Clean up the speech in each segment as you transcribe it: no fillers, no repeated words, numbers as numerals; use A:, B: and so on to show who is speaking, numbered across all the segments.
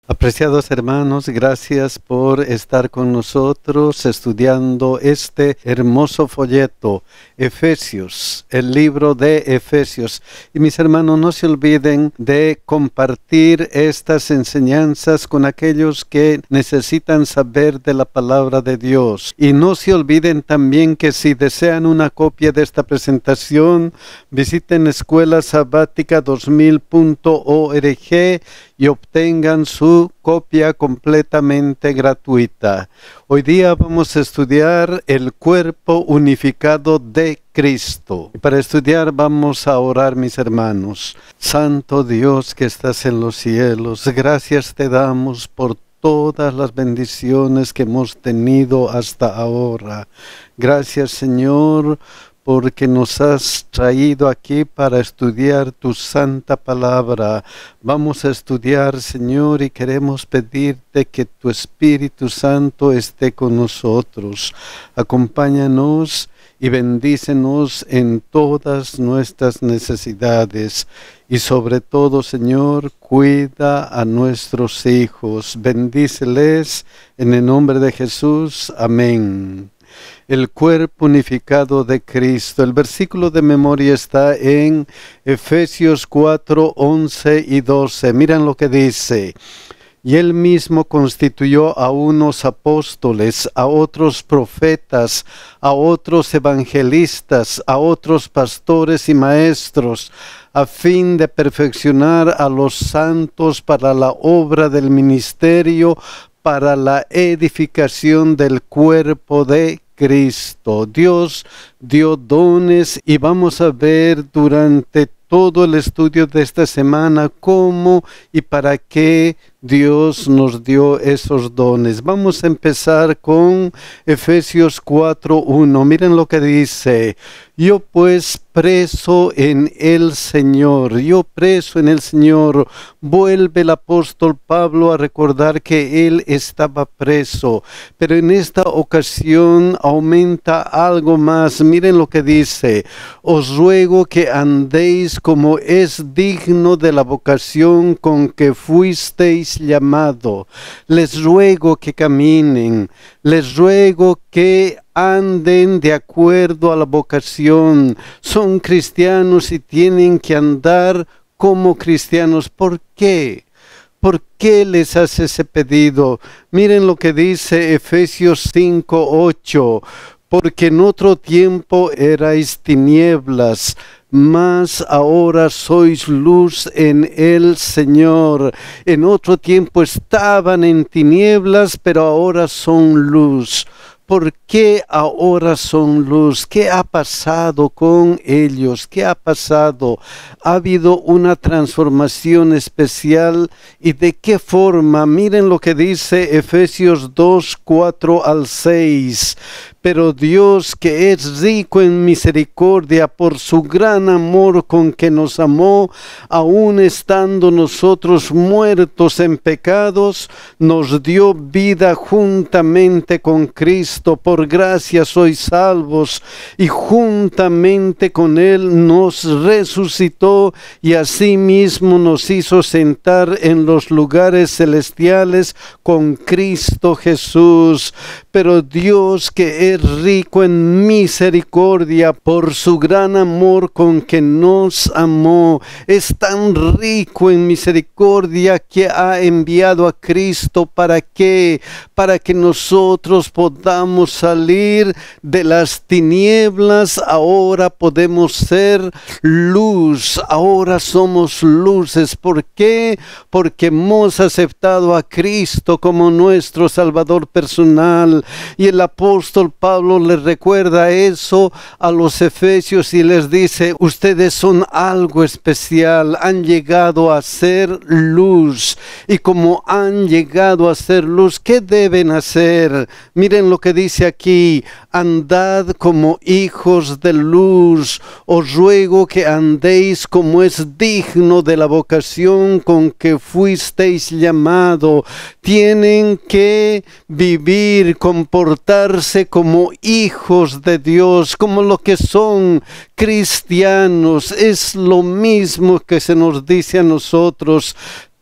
A: Apreciados hermanos, gracias por estar con nosotros estudiando este hermoso folleto, Efesios, el libro de Efesios. Y mis hermanos, no se olviden de compartir estas enseñanzas con aquellos que necesitan saber de la palabra de Dios. Y no se olviden también que si desean una copia de esta presentación, visiten escuelasabatica2000.org y obtengan su copia completamente gratuita. Hoy día vamos a estudiar el cuerpo unificado de Cristo. Para estudiar vamos a orar, mis hermanos. Santo Dios que estás en los cielos, gracias te damos por todas las bendiciones que hemos tenido hasta ahora. Gracias, Señor, porque nos has traído aquí para estudiar tu santa palabra. Vamos a estudiar, Señor, y queremos pedirte que tu Espíritu Santo esté con nosotros. Acompáñanos y bendícenos en todas nuestras necesidades. Y sobre todo, Señor, cuida a nuestros hijos. Bendíceles en el nombre de Jesús. Amén. El cuerpo unificado de Cristo. El versículo de memoria está en Efesios 4, 11 y 12. Miren lo que dice. Y él mismo constituyó a unos apóstoles, a otros profetas, a otros evangelistas, a otros pastores y maestros, a fin de perfeccionar a los santos para la obra del ministerio, para la edificación del cuerpo de Cristo. Dios dio dones y vamos a ver durante todo el estudio de esta semana cómo y para qué Dios nos dio esos dones. Vamos a empezar con Efesios 4:1. Miren lo que dice. Yo pues preso en el Señor. Vuelve el apóstol Pablo a recordar que él estaba preso. Pero en esta ocasión aumenta algo más. Miren lo que dice. Os ruego que andéis como es digno de la vocación con que fuisteis llamado. Les ruego que caminen. Les ruego que anden de acuerdo a la vocación. Son cristianos y tienen que andar como cristianos. ¿Por qué? ¿Por qué les hace ese pedido? Miren lo que dice Efesios 5:8. Porque en otro tiempo erais tinieblas, mas ahora sois luz en el Señor. En otro tiempo estaban en tinieblas, pero ahora son luz. ¿Por qué ahora son luz? ¿Qué ha pasado con ellos? ¿Qué ha pasado? Ha habido una transformación especial. ¿Y de qué forma? Miren lo que dice Efesios 2, 4 al 6. Pero Dios, que es rico en misericordia por su gran amor con que nos amó, aun estando nosotros muertos en pecados, nos dio vida juntamente con Cristo. Por gracia sois salvos, y juntamente con Él nos resucitó, y asimismo nos hizo sentar en los lugares celestiales con Cristo Jesús. Pero Dios, que es rico en misericordia por su gran amor con que nos amó, es tan rico en misericordia que ha enviado a Cristo. ¿Para qué? Para que nosotros podamos salir de las tinieblas. Ahora podemos ser luz. Ahora somos luces. ¿Por qué? Porque hemos aceptado a Cristo como nuestro Salvador personal. Y el apóstol Pablo les recuerda eso a los efesios y les dice: ustedes son algo especial, han llegado a ser luz. Y como han llegado a ser luz, ¿qué deben hacer? Miren lo que dice aquí: andad como hijos de luz. Os ruego que andéis como es digno de la vocación con que fuisteis llamado. Tienen que vivir, comportarse como hijos de Dios, como lo que son cristianos. Es lo mismo que se nos dice a nosotros.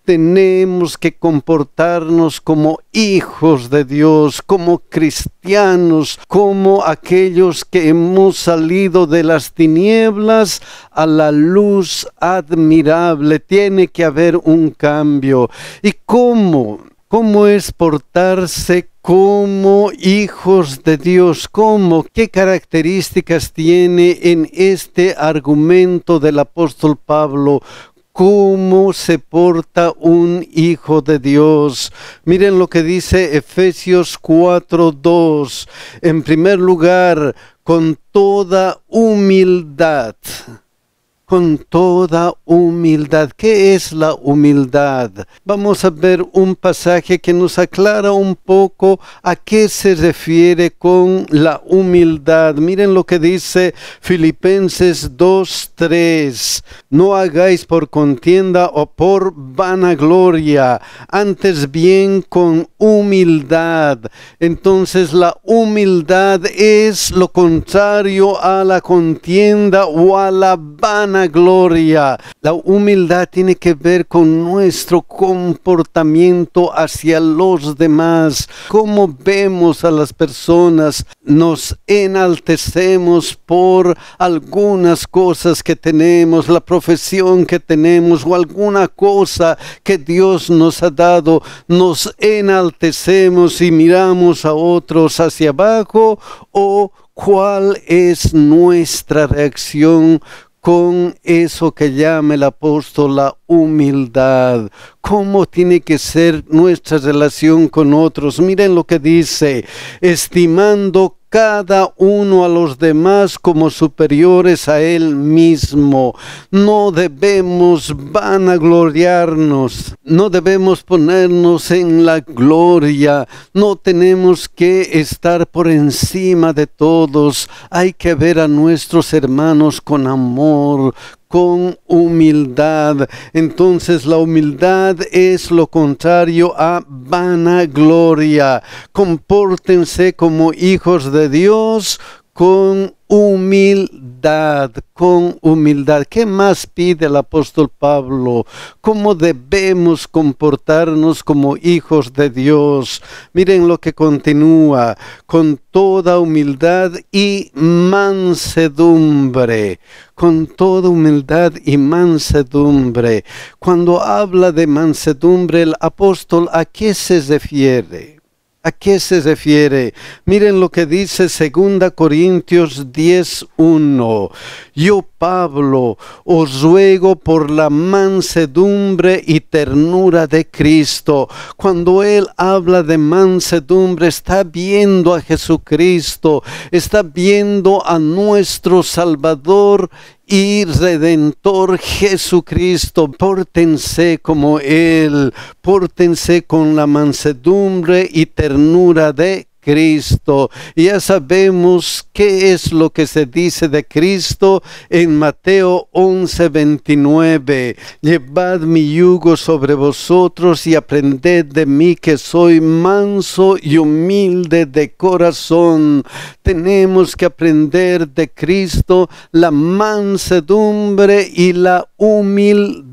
A: tenemos que comportarnos como hijos de Dios, como cristianos, como aquellos que hemos salido de las tinieblas a la luz admirable. Tiene que haber un cambio. ¿Y cómo? ¿Cómo es portarse como hijos de Dios? ¿Cómo? ¿Qué características tiene en este argumento del apóstol Pablo? ¿Cómo se porta un hijo de Dios? Miren lo que dice Efesios 4:2. En primer lugar, con toda humildad. Con toda humildad. ¿Qué es la humildad? Vamos a ver un pasaje que nos aclara un poco a qué se refiere con la humildad. Miren lo que dice Filipenses 2:3. No hagáis por contienda o por vanagloria, antes bien con humildad. Entonces la humildad es lo contrario a la contienda o a la vanagloria. La humildad tiene que ver con nuestro comportamiento hacia los demás. Cómo vemos a las personas, nos enaltecemos por algunas cosas que tenemos, la profesión que tenemos o alguna cosa que Dios nos ha dado. Nos enaltecemos y miramos a otros hacia abajo, o ¿cuál es nuestra reacción con eso que llama el apóstol la humildad? ¿Cómo tiene que ser nuestra relación con otros? Miren lo que dice: estimando cada uno a los demás como superiores a él mismo. No debemos vanagloriarnos, no debemos ponernos en la gloria, no tenemos que estar por encima de todos. Hay que ver a nuestros hermanos con amor, con humildad. Entonces la humildad es lo contrario a vanagloria. Compórtense como hijos de Dios con humildad, con humildad. ¿Qué más pide el apóstol Pablo? ¿Cómo debemos comportarnos como hijos de Dios? Miren lo que continúa: con toda humildad y mansedumbre. Con toda humildad y mansedumbre. Cuando habla de mansedumbre, el apóstol, ¿a qué se refiere? ¿A qué se refiere? Miren lo que dice 2 Corintios 10:1. Yo, Pablo, os ruego por la mansedumbre y ternura de Cristo. Cuando él habla de mansedumbre, está viendo a Jesucristo, está viendo a nuestro Salvador y Redentor Jesucristo. Pórtense como Él, pórtense con la mansedumbre y ternura de Cristo. Y ya sabemos qué es lo que se dice de Cristo en Mateo 11:29. Llevad mi yugo sobre vosotros y aprended de mí, que soy manso y humilde de corazón. Tenemos que aprender de Cristo la mansedumbre y la humildad.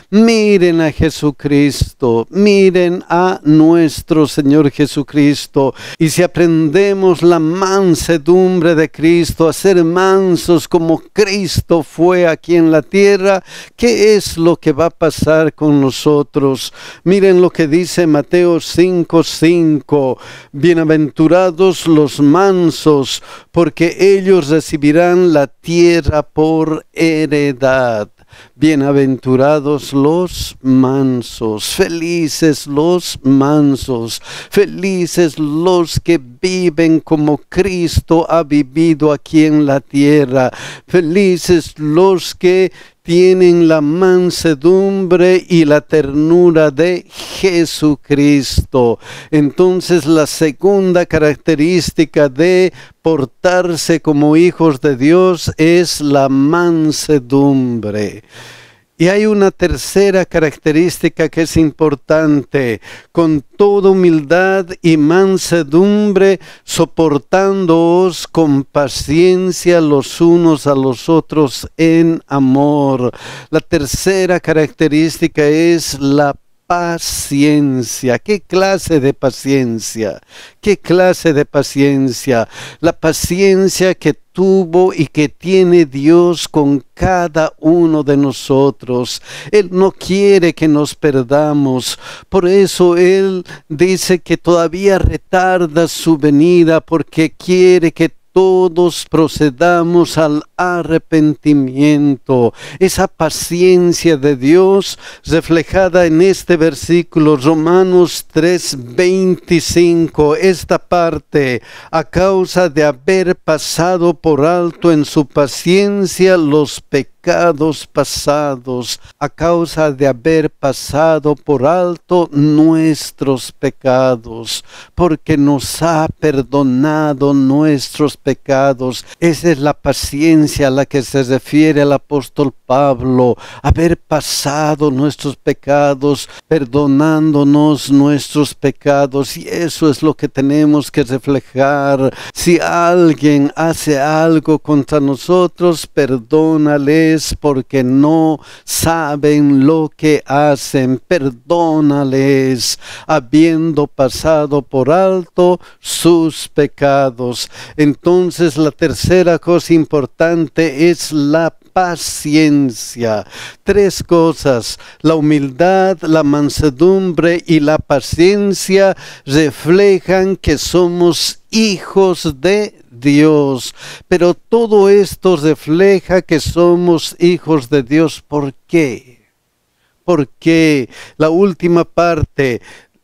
A: Miren a Jesucristo, miren a nuestro Señor Jesucristo. Y si aprendemos la mansedumbre de Cristo, a ser mansos como Cristo fue aquí en la tierra, ¿qué es lo que va a pasar con nosotros? Miren lo que dice Mateo 5:5. Bienaventurados los mansos, porque ellos recibirán la tierra por heredad. Bienaventurados los mansos, felices los mansos, felices los que viven como Cristo ha vivido aquí en la tierra, felices los que tienen la mansedumbre y la ternura de Jesucristo. Entonces la segunda característica de portarse como hijos de Dios es la mansedumbre. Y hay una tercera característica que es importante: con toda humildad y mansedumbre, soportándoos con paciencia los unos a los otros en amor. La tercera característica es la paciencia. ¿Qué clase de paciencia? ¿Qué clase de paciencia? La paciencia que tuvo y que tiene Dios con cada uno de nosotros. Él no quiere que nos perdamos. Por eso Él dice que todavía retarda su venida, porque quiere que todos procedamos al arrepentimiento. Esa paciencia de Dios reflejada en este versículo, Romanos 3:25, esta parte: a causa de haber pasado por alto en su paciencia los pecados pasados, a causa de haber pasado por alto nuestros pecados, porque nos ha perdonado nuestros pecados. Esa es la paciencia a la que se refiere el apóstol Pablo: haber pasado nuestros pecados, perdonándonos nuestros pecados. Y eso es lo que tenemos que reflejar. Si alguien hace algo contra nosotros, perdónales, porque no saben lo que hacen. Perdónales, habiendo pasado por alto sus pecados. Entonces, la tercera cosa importante es la paciencia. Tres cosas: la humildad, la mansedumbre y la paciencia reflejan que somos hijos de Dios. Pero todo esto refleja que somos hijos de Dios. ¿Por qué? Porque la última parte: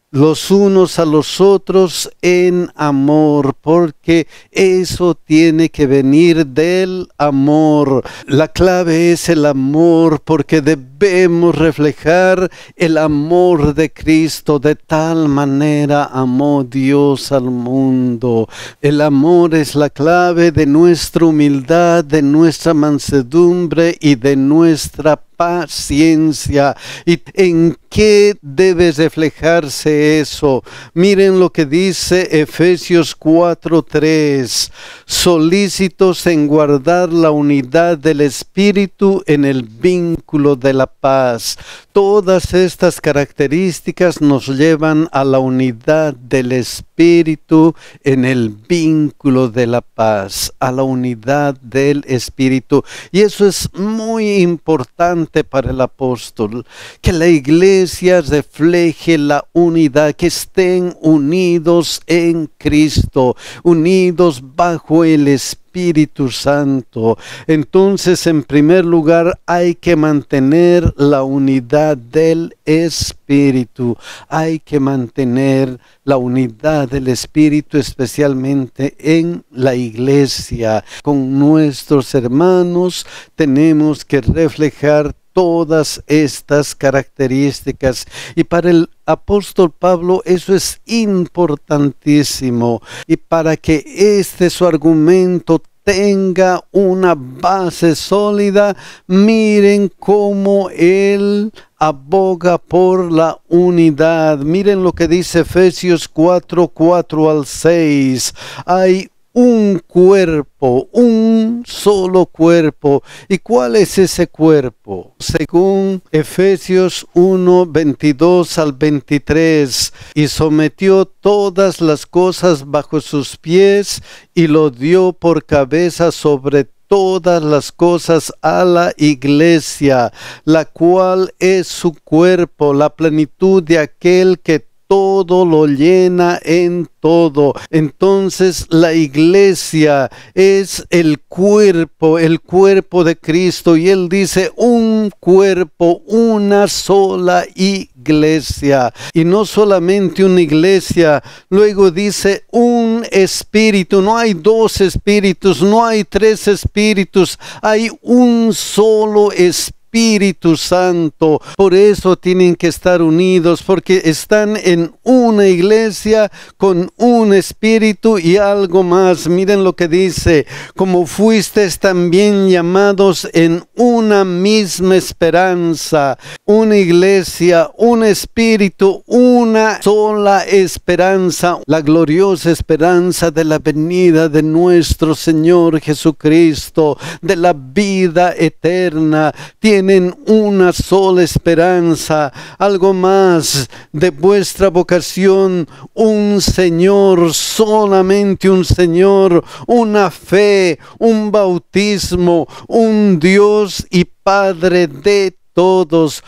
A: los unos a los otros en amor, porque eso tiene que venir del amor. La clave es el amor, porque debemos reflejar el amor de Cristo. De tal manera amó Dios al mundo. El amor es la clave de nuestra humildad, de nuestra mansedumbre y de nuestra paciencia. ¿Y en qué debe reflejarse eso? Miren lo que dice Efesios 4:3: solícitos en guardar la unidad del Espíritu en el vínculo de la paz. Todas estas características nos llevan a la unidad del Espíritu en el vínculo de la paz, a la unidad del Espíritu. Y eso es muy importante para el apóstol, que la iglesia refleje la unidad, que estén unidos en Cristo, unidos bajo el Espíritu Santo. Entonces, en primer lugar, hay que mantener la unidad del Espíritu. Hay que mantener la unidad del Espíritu, especialmente en la iglesia. Con nuestros hermanos tenemos que reflejar todas estas características. Y para el apóstol Pablo eso es importantísimo. Y para que su argumento tenga una base sólida, miren cómo él aboga por la unidad. Miren lo que dice Efesios 4:4-6. Hay un cuerpo, un solo cuerpo. ¿Y cuál es ese cuerpo? Según Efesios 1:22-23, y sometió todas las cosas bajo sus pies y lo dio por cabeza sobre todas las cosas a la iglesia, la cual es su cuerpo, la plenitud de aquel que todo lo llena en todo. Entonces la iglesia es el cuerpo de Cristo, y él dice un cuerpo, una sola iglesia. Y no solamente una iglesia, luego dice un espíritu. No hay dos espíritus, no hay tres espíritus, hay un solo espíritu Espíritu Santo. Por eso tienen que estar unidos, porque están en una iglesia con un espíritu y algo más. Miren lo que dice: como fuisteis también llamados en una misma esperanza. Una iglesia, un espíritu, una sola esperanza, la gloriosa esperanza de la venida de nuestro Señor Jesucristo, de la vida eterna. Tienen una sola esperanza. Algo más: de vuestra vocación, un Señor, solamente un Señor, una fe, un bautismo, un Dios y Padre de todos.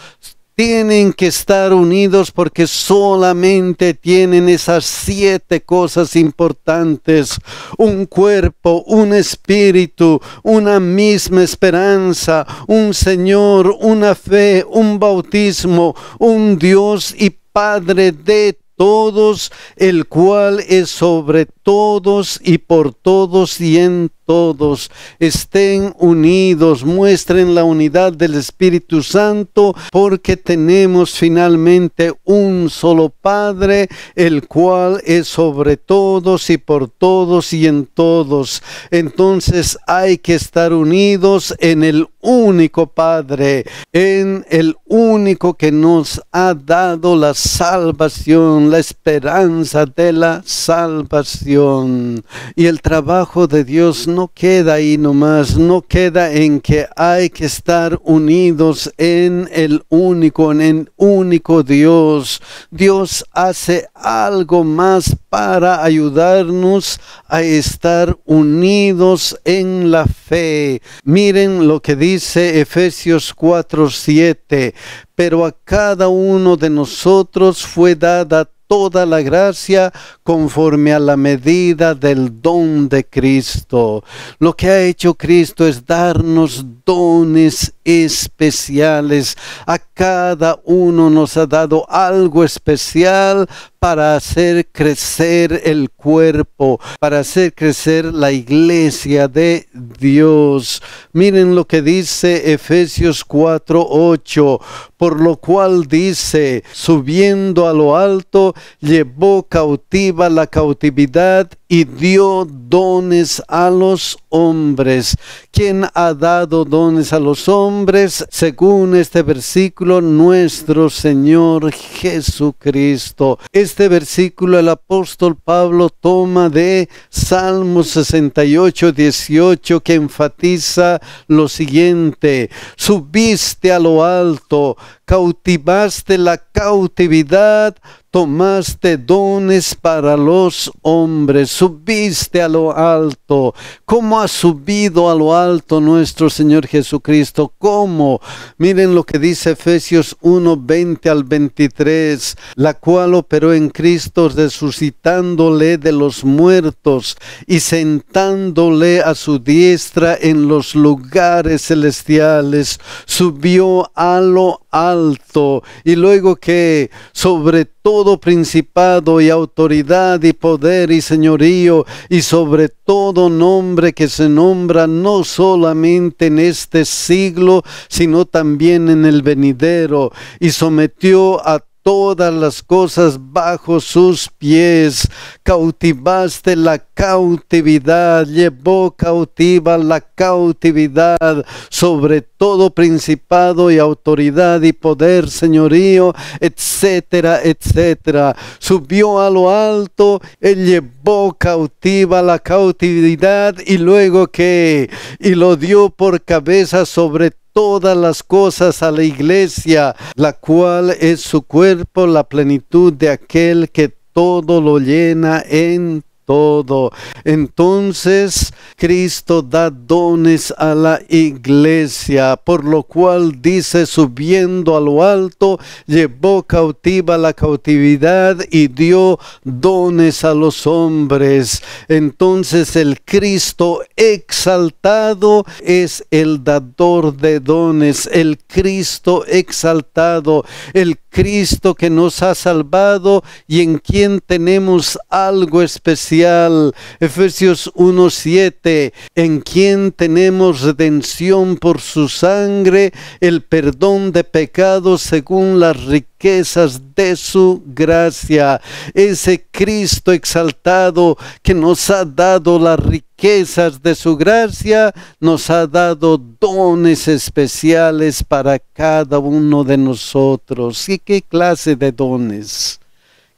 A: Tienen que estar unidos porque solamente tienen esas 7 cosas importantes: un cuerpo, un espíritu, una misma esperanza, un Señor, una fe, un bautismo, un Dios y Padre de todos, el cual es sobre todos y por todos y en todos. Estén unidos, muestren la unidad del Espíritu Santo, porque tenemos finalmente un solo Padre, el cual es sobre todos y por todos y en todos. Entonces hay que estar unidos en el único Padre, en el único que nos ha dado la salvación, la esperanza de la salvación. Y el trabajo de Dios no queda ahí nomás, no queda en que hay que estar unidos en el único Dios. Dios hace algo más para ayudarnos a estar unidos en la fe. Miren lo que dice Efesios 4:7: pero a cada uno de nosotros fue dada toda la gracia conforme a la medida del don de Cristo. Lo que ha hecho Cristo es darnos dones especiales. A cada uno nos ha dado algo especial para hacer crecer el cuerpo, para hacer crecer la iglesia de Dios. Miren lo que dice Efesios 4:8: por lo cual dice, subiendo a lo alto, llevó cautiva la cautividad y dio dones a los hombres. ¿Quién ha dado dones a los hombres? Según este versículo, nuestro Señor Jesucristo. Este versículo el apóstol Pablo toma de Salmo 68:18, que enfatiza lo siguiente: subiste a lo alto, cautivaste la cautividad, tomaste dones para los hombres. Subiste a lo alto. ¿Cómo ha subido a lo alto nuestro Señor Jesucristo? ¿Cómo? Miren lo que dice Efesios 1:20 al 23: la cual operó en Cristo, resucitándole de los muertos y sentándole a su diestra en los lugares celestiales. Subió a lo alto. Y luego que sobre todo principado y autoridad y poder y señorío, y sobre todo nombre que se nombra no solamente en este siglo, sino también en el venidero, y sometió a todas las cosas bajo sus pies. Cautivaste la cautividad, llevó cautiva la cautividad, sobre todo principado y autoridad y poder, señorío, etcétera, etcétera. Subió a lo alto, él llevó cautiva la cautividad, y luego que, y lo dio por cabeza sobre todas las cosas a la iglesia, la cual es su cuerpo, la plenitud de aquel que todo lo llena en todo. Entonces Cristo da dones a la iglesia, por lo cual dice, subiendo a lo alto, llevó cautiva la cautividad y dio dones a los hombres. Entonces el Cristo exaltado es el dador de dones, el Cristo exaltado, el Cristo que nos ha salvado y en quien tenemos algo especial especial. Efesios 1:7, en quien tenemos redención por su sangre, el perdón de pecados según las riquezas de su gracia. Ese Cristo exaltado que nos ha dado las riquezas de su gracia, nos ha dado dones especiales para cada uno de nosotros. ¿Y qué clase de dones?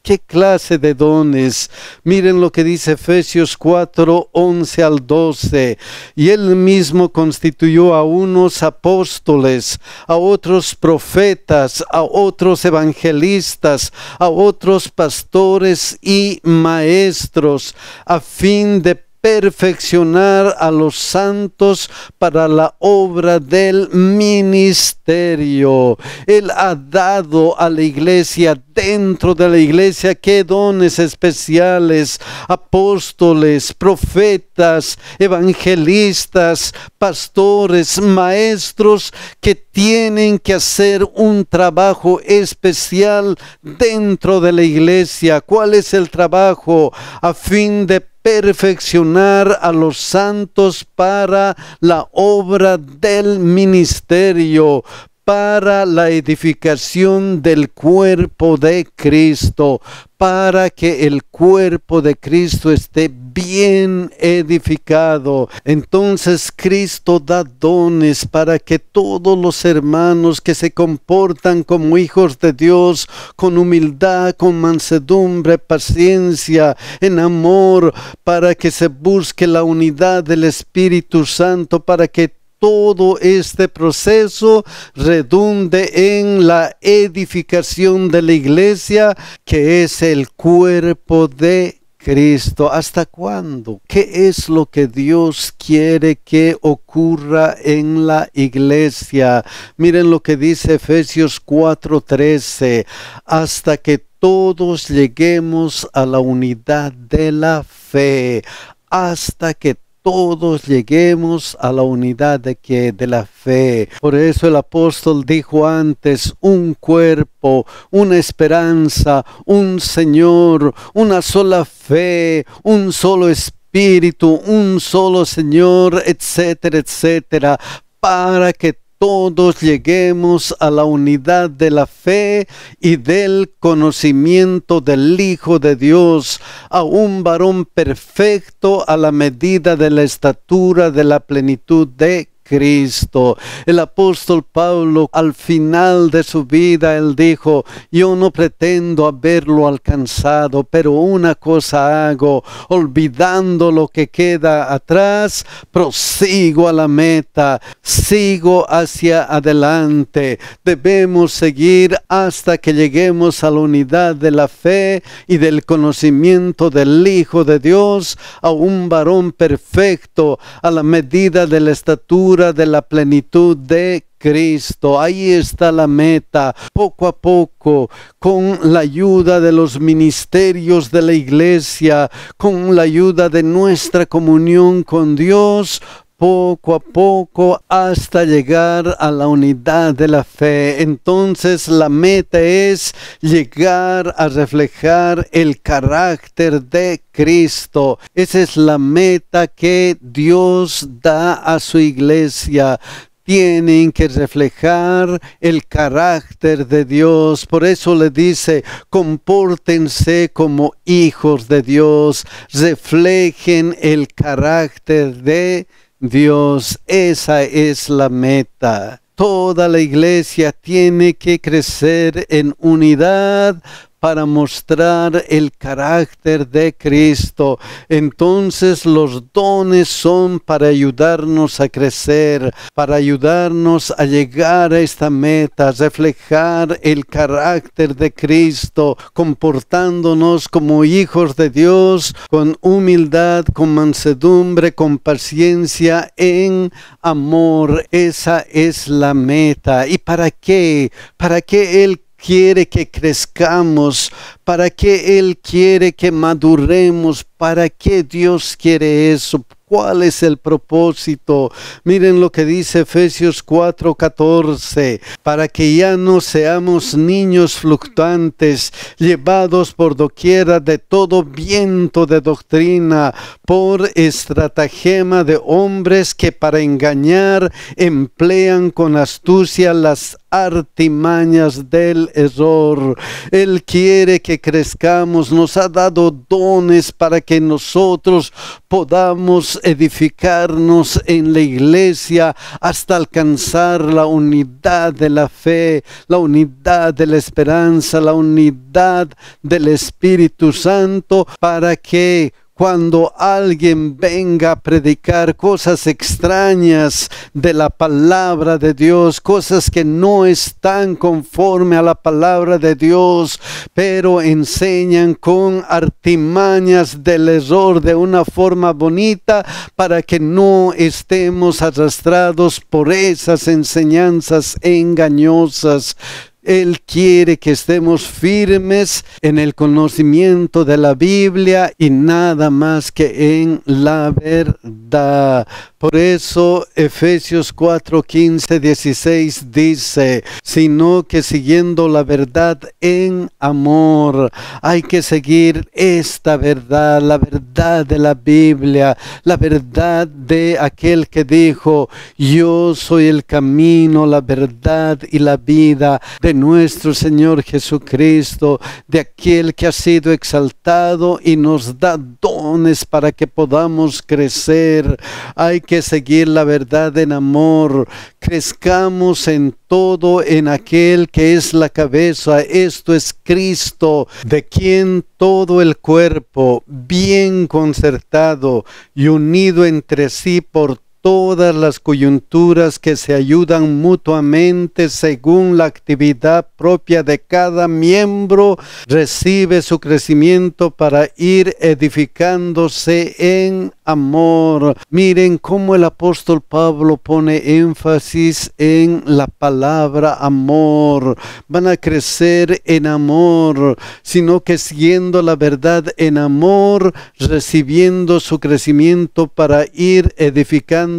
A: ¿Qué clase de dones? Miren lo que dice Efesios 4, 11 al 12. Y él mismo constituyó a unos apóstoles, a otros profetas, a otros evangelistas, a otros pastores y maestros, a fin de perfeccionar a los santos para la obra del ministerio. Él ha dado a la iglesia, dentro de la iglesia, qué dones especiales: apóstoles, profetas, evangelistas, pastores, maestros, que tienen que hacer un trabajo especial dentro de la iglesia. ¿Cuál es el trabajo? A fin de perfeccionar a los santos para la obra del ministerio, para la edificación del cuerpo de Cristo, para que el cuerpo de Cristo esté bien edificado. Entonces Cristo da dones para que todos los hermanos que se comportan como hijos de Dios, con humildad, con mansedumbre, paciencia, en amor, para que se busque la unidad del Espíritu Santo, para que todo este proceso redunde en la edificación de la iglesia, que es el cuerpo de Cristo. ¿Hasta cuándo? ¿Qué es lo que Dios quiere que ocurra en la iglesia? Miren lo que dice Efesios 4:13, hasta que todos lleguemos a la unidad de la fe, hasta que todos lleguemos a la unidad de la fe. Por eso el apóstol dijo antes: un cuerpo, una esperanza, un Señor, una sola fe, un solo Espíritu, un solo Señor, etcétera, etcétera, para que todos lleguemos a la unidad de la fe y del conocimiento del Hijo de Dios, a un varón perfecto a la medida de la estatura de la plenitud de Cristo. El apóstol Pablo, al final de su vida, él dijo: yo no pretendo haberlo alcanzado, pero una cosa hago, olvidando lo que queda atrás, prosigo a la meta, sigo hacia adelante. Debemos seguir hasta que lleguemos a la unidad de la fe y del conocimiento del Hijo de Dios, a un varón perfecto a la medida de la estatura de la plenitud de Cristo. Ahí está la meta. Poco a poco, con la ayuda de los ministerios de la iglesia, con la ayuda de nuestra comunión con Dios, poco a poco hasta llegar a la unidad de la fe. Entonces la meta es llegar a reflejar el carácter de Cristo. Esa es la meta que Dios da a su iglesia. Tienen que reflejar el carácter de Dios. Por eso le dice: compórtense como hijos de Dios, reflejen el carácter de Dios. Esa es la meta. Toda la iglesia tiene que crecer en unidad para mostrar el carácter de Cristo. Entonces los dones son para ayudarnos a crecer, para ayudarnos a llegar a esta meta, reflejar el carácter de Cristo, comportándonos como hijos de Dios, con humildad, con mansedumbre, con paciencia, en amor. Esa es la meta. ¿Y para qué? ¿Para qué Él quiere que crezcamos? ¿Para qué Él quiere que maduremos? ¿Para qué Dios quiere eso? ¿Cuál es el propósito? Miren lo que dice Efesios 4:14, para que ya no seamos niños fluctuantes, llevados por doquiera de todo viento de doctrina, por estratagema de hombres que para engañar emplean con astucia las artimañas del error. Él quiere que crezcamos, nos ha dado dones para que nosotros podamos edificarnos en la iglesia hasta alcanzar la unidad de la fe, la unidad de la esperanza, la unidad del Espíritu Santo, para que cuando alguien venga a predicar cosas extrañas de la palabra de Dios, cosas que no están conforme a la palabra de Dios, pero enseñan con artimañas del error de una forma bonita, para que no estemos arrastrados por esas enseñanzas engañosas. Él quiere que estemos firmes en el conocimiento de la Biblia y nada más que en la verdad. Por eso Efesios 4:15-16 dice, sino que siguiendo la verdad en amor. Hay que seguir esta verdad, la verdad de la Biblia, la verdad de aquel que dijo, yo soy el camino, la verdad y la vida, de nuestro Señor Jesucristo, de aquel que ha sido exaltado y nos da dones para que podamos crecer. Hay que seguir la verdad en amor. Crezcamos en todo en aquel que es la cabeza, esto es Cristo, de quien todo el cuerpo, bien concertado y unido entre sí por todas las coyunturas que se ayudan mutuamente según la actividad propia de cada miembro, recibe su crecimiento para ir edificándose en amor. Miren cómo el apóstol Pablo pone énfasis en la palabra amor. Van a crecer en amor, sino que siguiendo la verdad en amor, recibiendo su crecimiento para ir edificándose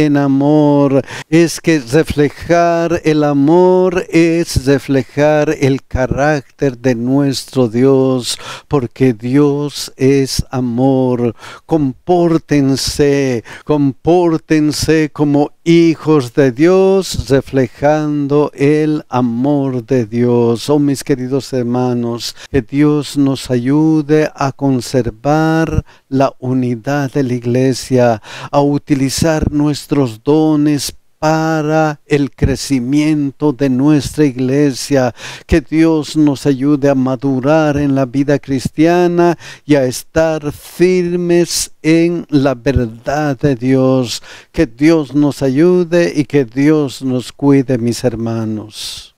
A: en amor. Es que reflejar el amor es reflejar el carácter de nuestro Dios, porque Dios es amor. Compórtense como hijos de Dios, reflejando el amor de Dios. Oh, mis queridos hermanos, que Dios nos ayude a conservar la unidad de la iglesia, a utilizar nuestros dones para el crecimiento de nuestra iglesia. Que Dios nos ayude a madurar en la vida cristiana y a estar firmes en la verdad de Dios. Que Dios nos ayude y que Dios nos cuide, mis hermanos.